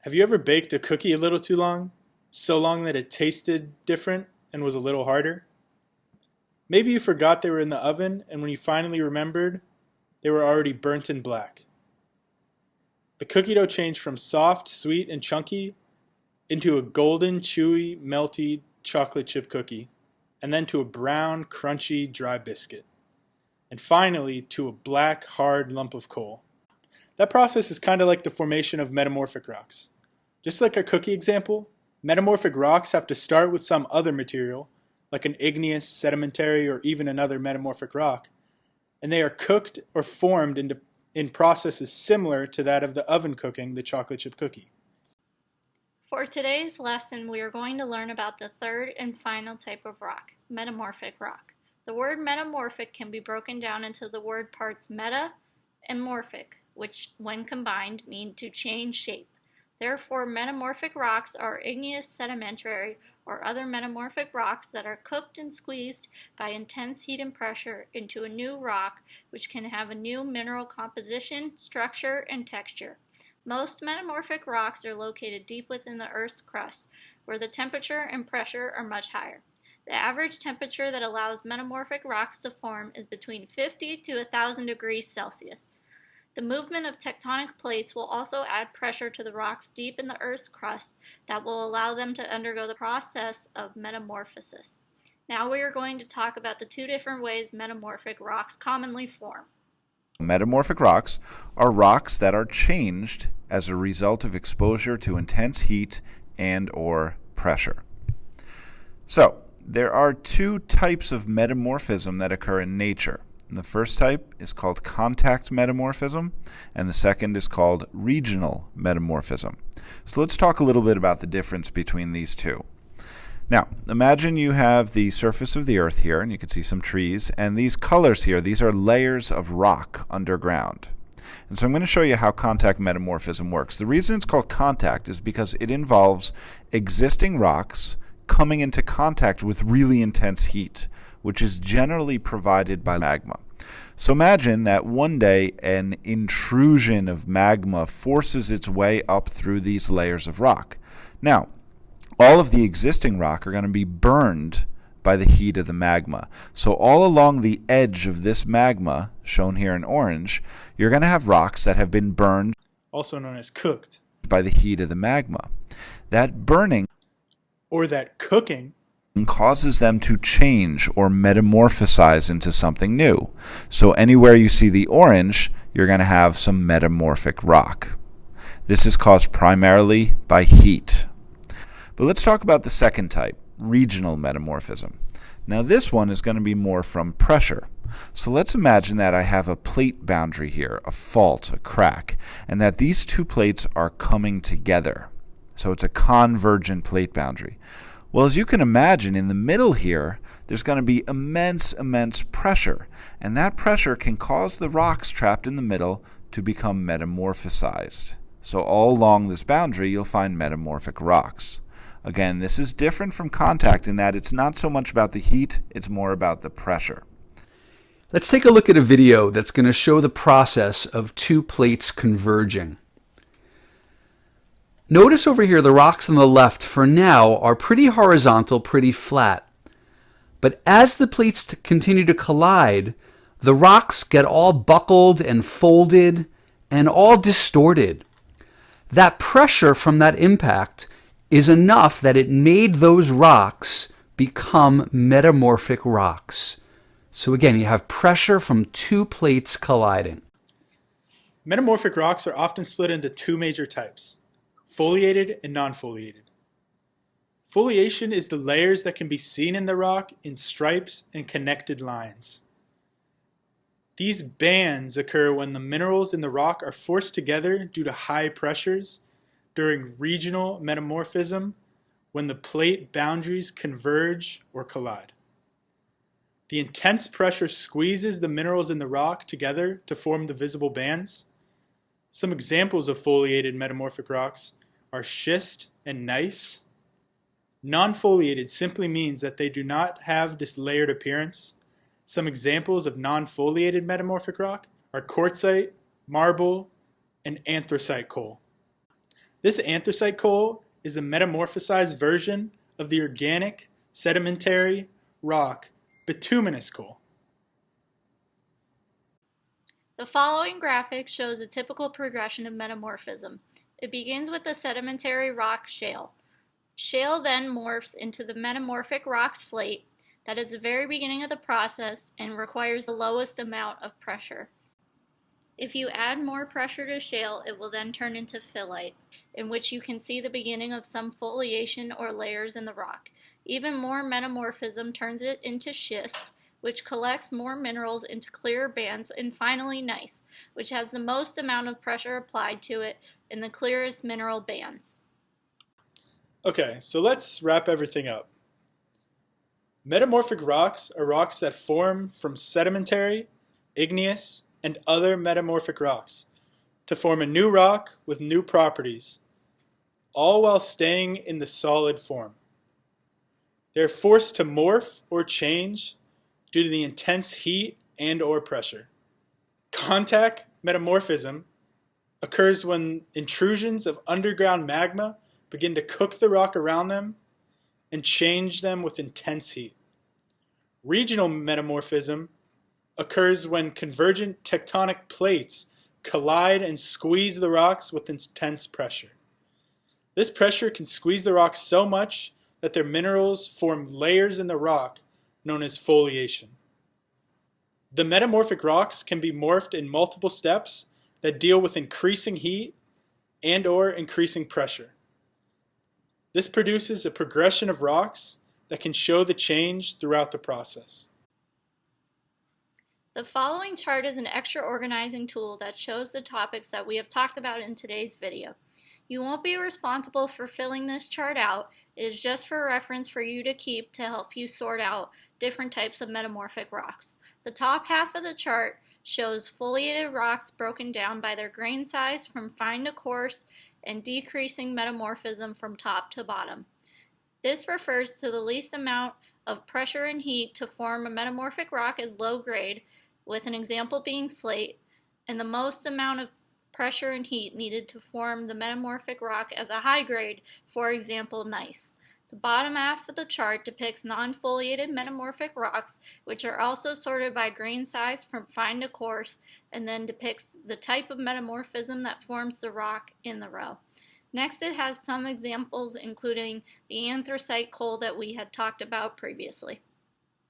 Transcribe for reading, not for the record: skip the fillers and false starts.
Have you ever baked a cookie a little too long? So long that it tasted different and was a little harder? Maybe you forgot they were in the oven, and when you finally remembered, they were already burnt and black. The cookie dough changed from soft, sweet, and chunky into a golden, chewy, melty chocolate chip cookie, and then to a brown, crunchy, dry biscuit, and finally to a black, hard lump of coal. That process is kind of like the formation of metamorphic rocks. Just like our cookie example, metamorphic rocks have to start with some other material, like an igneous, sedimentary, or even another metamorphic rock, and they are cooked or formed in processes similar to that of the oven cooking the chocolate chip cookie. For today's lesson, we are going to learn about the third and final type of rock, metamorphic rock. The word metamorphic can be broken down into the word parts meta and morphic, which, when combined, mean to change shape. Therefore, metamorphic rocks are igneous, sedimentary, or other metamorphic rocks that are cooked and squeezed by intense heat and pressure into a new rock, which can have a new mineral composition, structure, and texture. Most metamorphic rocks are located deep within the Earth's crust, where the temperature and pressure are much higher. The average temperature that allows metamorphic rocks to form is between 50 to 1,000 degrees Celsius. The movement of tectonic plates will also add pressure to the rocks deep in the Earth's crust that will allow them to undergo the process of metamorphosis. Now we are going to talk about the two different ways metamorphic rocks commonly form. Metamorphic rocks are rocks that are changed as a result of exposure to intense heat and/or pressure. So, there are two types of metamorphism that occur in nature. The first type is called contact metamorphism, and the second is called regional metamorphism. So let's talk a little bit about the difference between these two. Now, imagine you have the surface of the earth here, and you can see some trees, and these colors here, these are layers of rock underground. And so I'm going to show you how contact metamorphism works. The reason it's called contact is because it involves existing rocks coming into contact with really intense heat, which is generally provided by magma. So imagine that one day an intrusion of magma forces its way up through these layers of rock. Now, all of the existing rock are going to be burned by the heat of the magma. So all along the edge of this magma, shown here in orange, you're going to have rocks that have been burned, Also known as cooked, by the heat of the magma. That burning or that cooking, causes them to change or metamorphosize into something new. So anywhere you see the orange, you're going to have some metamorphic rock. This is caused primarily by heat. But let's talk about the second type, regional metamorphism. Now this one is going to be more from pressure. So let's imagine that I have a plate boundary here, a fault, a crack, and that these two plates are coming together. So it's a convergent plate boundary. Well, as you can imagine, in the middle here, there's going to be immense pressure, and that pressure can cause the rocks trapped in the middle to become metamorphosized. So all along this boundary, you'll find metamorphic rocks. Again, this is different from contact in that it's not so much about the heat, it's more about the pressure. Let's take a look at a video that's going to show the process of two plates converging. Notice over here the rocks on the left for now are pretty horizontal, pretty flat. But as the plates continue to collide, the rocks get all buckled and folded and all distorted. That pressure from that impact is enough that it made those rocks become metamorphic rocks. So again, you have pressure from two plates colliding. metamorphic rocks are often split into two major types: foliated and non-foliated. Foliation is the layers that can be seen in the rock in stripes and connected lines. These bands occur when the minerals in the rock are forced together due to high pressures during regional metamorphism, when the plate boundaries converge or collide. The intense pressure squeezes the minerals in the rock together to form the visible bands. Some examples of foliated metamorphic rocks are schist and gneiss. Non-foliated simply means that they do not have this layered appearance. Some examples of non-foliated metamorphic rock are quartzite, marble, and anthracite coal. This anthracite coal is a metamorphosized version of the organic, sedimentary, rock, bituminous coal. The following graphic shows a typical progression of metamorphism. It begins with the sedimentary rock shale. Shale then morphs into the metamorphic rock slate that is the very beginning of the process and requires the lowest amount of pressure. If you add more pressure to shale, it will then turn into phyllite, in which you can see the beginning of some foliation or layers in the rock. Even more metamorphism turns it into schist, which collects more minerals into clearer bands, and finally gneiss, which has the most amount of pressure applied to it in the clearest mineral bands. Okay, so let's wrap everything up. Metamorphic rocks are rocks that form from sedimentary, igneous, and other metamorphic rocks to form a new rock with new properties, all while staying in the solid form. They are forced to morph or change due to the intense heat and or pressure. Contact metamorphism occurs when intrusions of underground magma begin to cook the rock around them and change them with intense heat. Regional metamorphism occurs when convergent tectonic plates collide and squeeze the rocks with intense pressure. This pressure can squeeze the rocks so much that their minerals form layers in the rock known as foliation. The metamorphic rocks can be morphed in multiple steps that deal with increasing heat and or increasing pressure. This produces a progression of rocks that can show the change throughout the process. The following chart is an extra organizing tool that shows the topics that we have talked about in today's video. You won't be responsible for filling this chart out. It is just for reference for you to keep to help you sort out different types of metamorphic rocks. The top half of the chart shows foliated rocks broken down by their grain size from fine to coarse and decreasing metamorphism from top to bottom. This refers to the least amount of pressure and heat to form a metamorphic rock as low grade, with an example being slate, and the most amount of pressure and heat needed to form the metamorphic rock as a high grade, for example gneiss. The bottom half of the chart depicts non-foliated metamorphic rocks, which are also sorted by grain size from fine to coarse, and then depicts the type of metamorphism that forms the rock in the row. Next, it has some examples including the anthracite coal that we had talked about previously.